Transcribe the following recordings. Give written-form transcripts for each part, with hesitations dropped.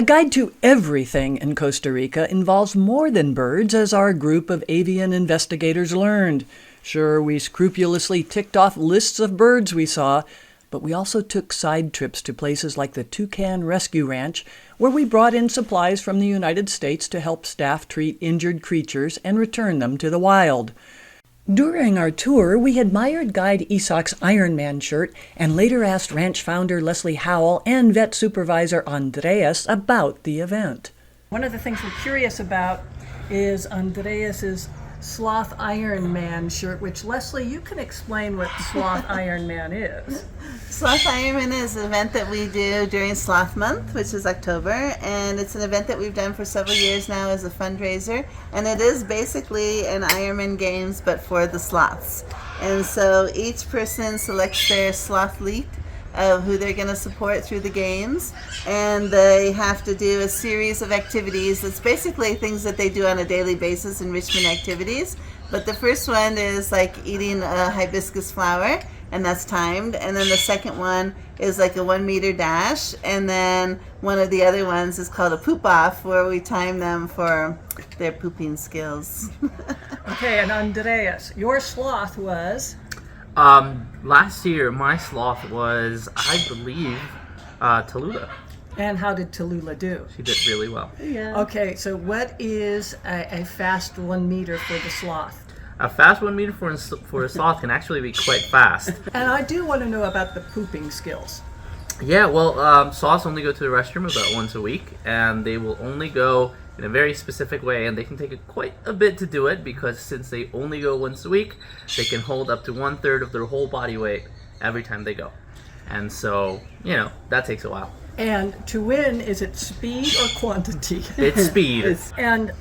A guide to everything in Costa Rica involves more than birds, as our group of avian investigators learned. Sure, we scrupulously ticked off lists of birds we saw, but we also took side trips to places like the Toucan Rescue Ranch, where we brought in supplies from the United States to help staff treat injured creatures and return them to the wild. During our tour, we admired guide Isak's Ironman shirt and later asked ranch founder Leslie Howell and vet supervisor Andreas about the event. One of the things we're curious about is Andreas's Sloth Ironman shirt, which, Leslie, you can explain what Sloth Ironman is. Sloth Ironman is an event that we do during Sloth Month, which is October, and it's an event that we've done for several years now as a fundraiser, and it is basically an Ironman Games, but for the sloths. And so each person selects their slothlete of who they're going to support through the games, and they have to do a series of activities. It's basically things that they do on a daily basis, enrichment activities. But the first one is like eating a hibiscus flower, and that's timed. And then the second one is like a 1 meter dash, and then one of the other ones is called a poop off, where we time them for their pooping skills. Okay, and Andreas, your sloth was? Last year, my sloth was, I believe, Tallulah. And how did Tallulah do? She did really well. Yeah. Okay, so what is a fast 1 meter for the sloth? A fast 1 meter for a sloth can actually be quite fast. And I do want to know about the pooping skills. Yeah, well, sloths only go to the restroom about once a week, and they will only go in a very specific way, and they can take quite a bit to do it, because since they only go once a week, they can hold up to 1/3 of their whole body weight every time they go. And so, that takes a while. And to win, is it speed or quantity? It's speed. And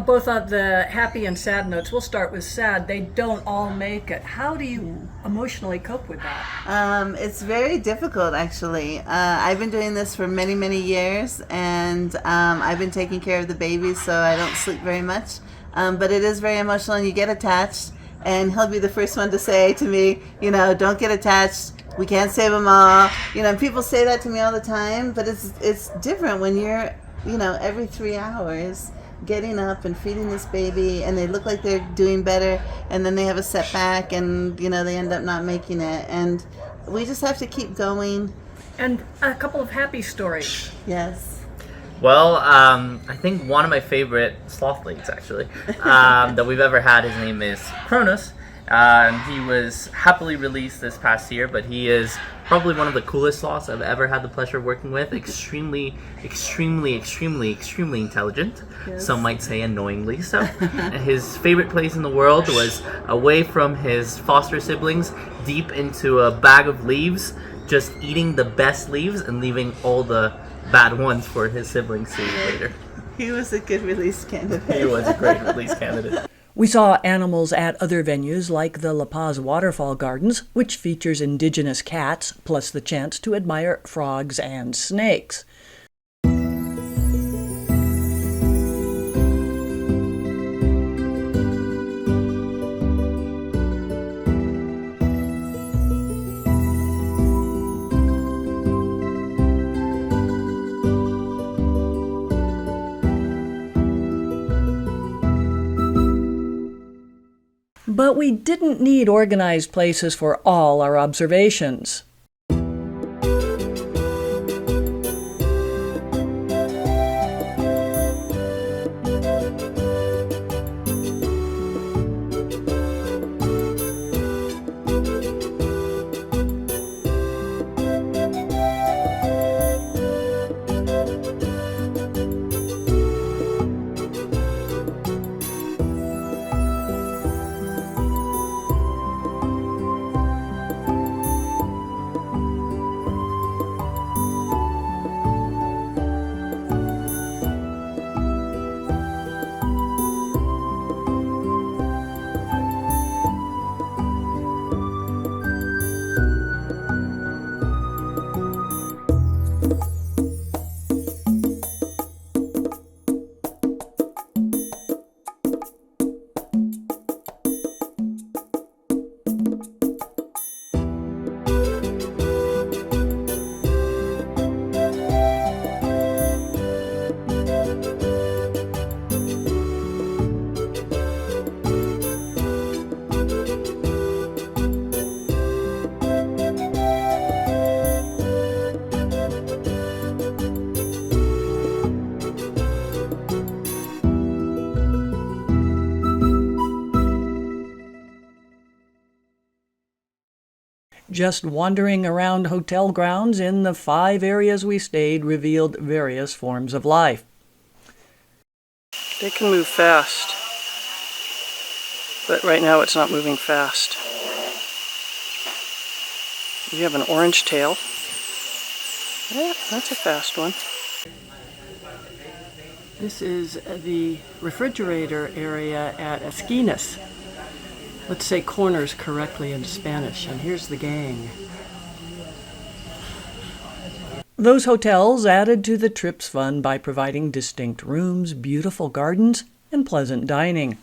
both of the happy and sad notes, we'll start with sad, they don't all make it. How do you emotionally cope with that? It's very difficult, actually. I've been doing this for many, many years, and I've been taking care of the babies, so I don't sleep very much. But it is very emotional, and you get attached, and he'll be the first one to say to me, don't get attached. We can't save them all. People say that to me all the time, but it's different when you're, every 3 hours getting up and feeding this baby, and they look like they're doing better, and then they have a setback, and they end up not making it, and we just have to keep going. And a couple of happy stories. Yes. Well, I think one of my favorite slothleets, actually, that we've ever had, his name is Cronus. He was happily released this past year, but he is probably one of the coolest sloths I've ever had the pleasure of working with. Extremely, extremely, extremely, extremely intelligent. Yes. Some might say annoyingly so. His favorite place in the world was away from his foster siblings, deep into a bag of leaves, just eating the best leaves and leaving all the bad ones for his siblings to eat later. He was a good release candidate. He was a great release candidate. We saw animals at other venues like the La Paz Waterfall Gardens, which features indigenous cats, plus the chance to admire frogs and snakes. But we didn't need organized places for all our observations. Just wandering around hotel grounds in the 5 areas we stayed revealed various forms of life. They can move fast, but right now it's not moving fast. We have an orange tail. Yeah, that's a fast one. This is the refrigerator area at Esquinas. Let's say corners correctly in Spanish, and here's the gang. Those hotels added to the trip's fun by providing distinct rooms, beautiful gardens, and pleasant dining.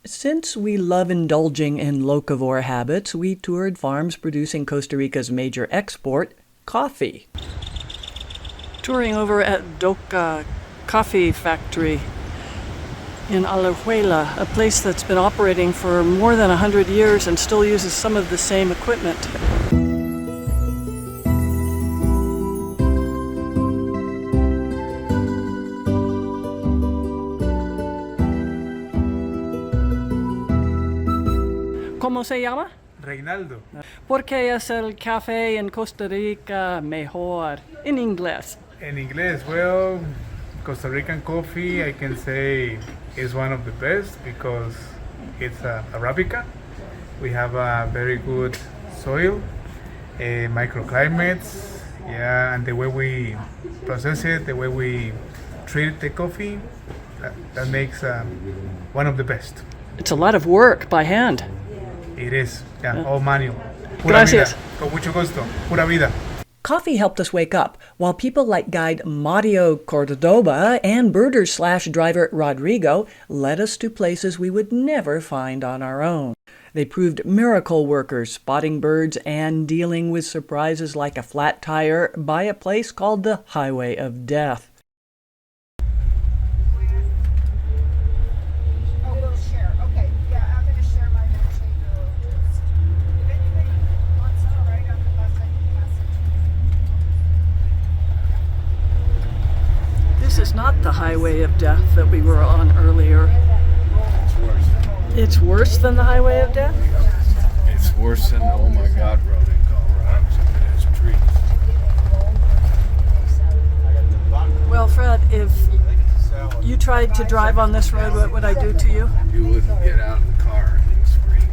Since we love indulging in locavore habits, we toured farms producing Costa Rica's major export, coffee. Touring over at Doca Coffee Factory in Alajuela, a place that's been operating for more than 100 years and still uses some of the same equipment. ¿Cómo se llama? Reinaldo. ¿Por qué es el café en Costa Rica mejor? En inglés. In English, well, Costa Rican coffee, I can say, is one of the best because it's Arabica. We have a very good soil, microclimates, yeah, and the way we process it, the way we treat the coffee, that makes one of the best. It's a lot of work by hand. It is, yeah, all manual. Pura Gracias. vida. Con mucho gusto. Pura vida. Coffee helped us wake up, while people like guide Mario Cordoba and birder/driver Rodrigo led us to places we would never find on our own. They proved miracle workers, spotting birds and dealing with surprises like a flat tire by a place called the Highway of Death. This is not the Highway of Death that we were on earlier. It's worse. It's worse than the Highway of Death? It's worse than the Oh My God road in Colorado. There's trees. Well, Fred, if you tried to drive on this road, what would I do to you? You wouldn't get out of the car and scream.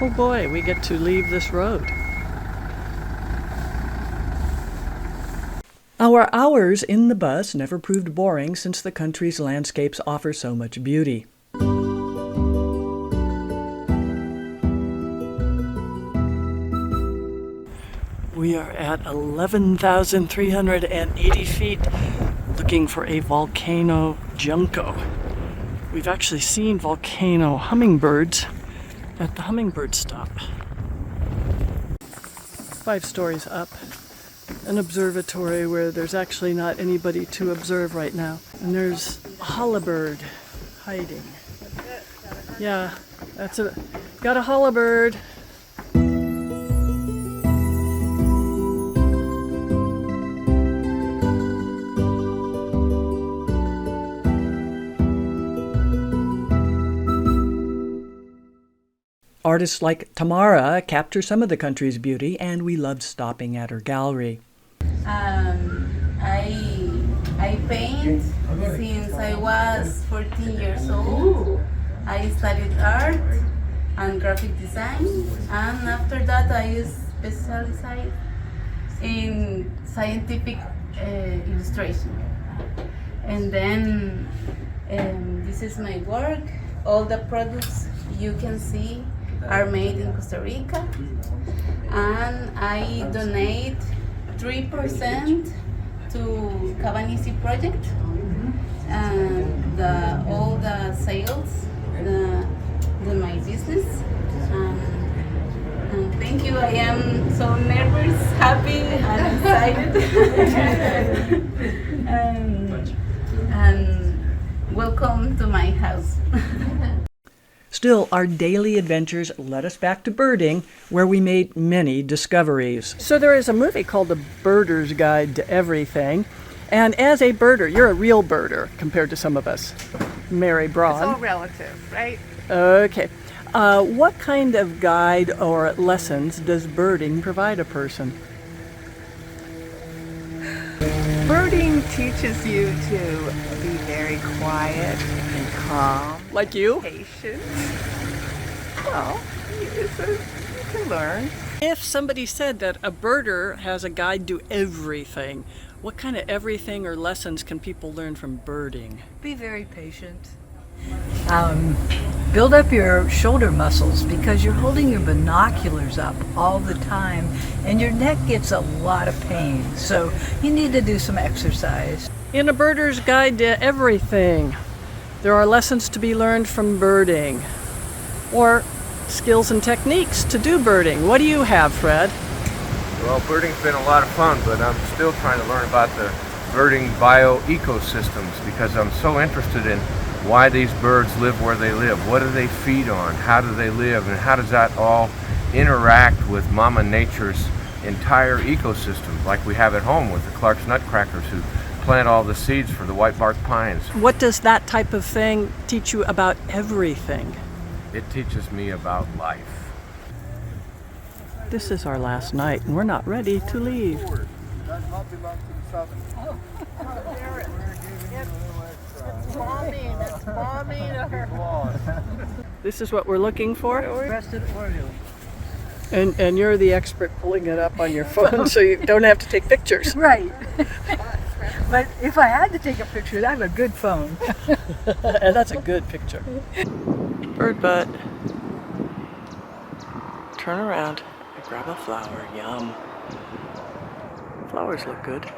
Oh boy, we get to leave this road. Our hours in the bus never proved boring since the country's landscapes offer so much beauty. We are at 11,380 feet looking for a volcano junco. We've actually seen volcano hummingbirds at the hummingbird stop. 5 stories up, an observatory where there's actually not anybody to observe right now. And there's a hollabird hiding. Yeah, got a hollabird. Artists like Tamara capture some of the country's beauty, and we loved stopping at her gallery. I paint since I was 14 years old. I studied art and graphic design, and after that I specialized in scientific illustration. And then this is my work. All the products you can see are made in Costa Rica, and I donate 3% to Cabanisi project, and all the sales, my business. And thank you. I am so nervous, happy, and excited. and welcome to my house. Still, our daily adventures led us back to birding, where we made many discoveries. So there is a movie called The Birder's Guide to Everything. And as a birder, you're a real birder compared to some of us. Mary Braun. It's all relative, right? Okay. What kind of guide or lessons does birding provide a person? Birding teaches you to be very quiet and calm. Like you? Patient. Well, you can learn. If somebody said that a birder has a guide to everything, what kind of everything or lessons can people learn from birding? Be very patient. Build up your shoulder muscles because you're holding your binoculars up all the time and your neck gets a lot of pain. So you need to do some exercise. In A Birder's Guide to Everything, there are lessons to be learned from birding, or skills and techniques to do birding. What do you have, Fred? Well, birding's been a lot of fun, but I'm still trying to learn about the birding bio-ecosystems because I'm so interested in why these birds live where they live. What do they feed on? How do they live? And how does that all interact with Mama Nature's entire ecosystem, like we have at home with the Clark's nutcrackers who plant all the seeds for the white-barked pines. What does that type of thing teach you about everything? It teaches me about life. This is our last night, and we're not ready to leave. This is what we're looking for? And you're the expert pulling it up on your phone so you don't have to take pictures. Right. But if I had to take a picture, I have a good phone. And that's a good picture. Bird butt. Turn around and grab a flower. Yum. Flowers look good.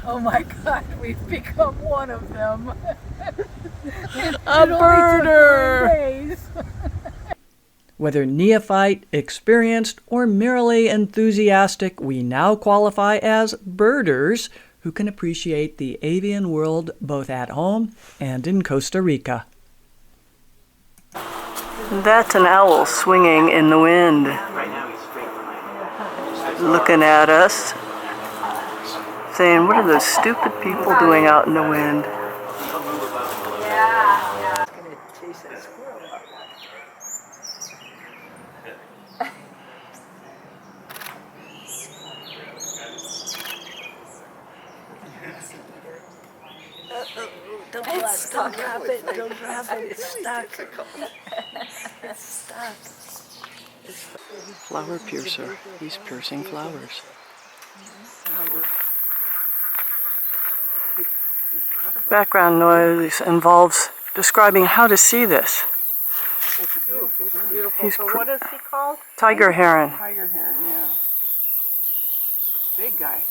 Oh my God, we've become one of them. A birder! Whether neophyte, experienced, or merely enthusiastic, we now qualify as birders who can appreciate the avian world both at home and in Costa Rica. That's an owl swinging in the wind, looking at us, saying, what are those stupid people doing out in the wind? Don't drop it, it's stuck. It's stuck. Flower piercer, he's piercing flowers. Background noise involves describing how to see this. It's beautiful. He's So what is he called? Tiger heron. Tiger heron, yeah. Big guy.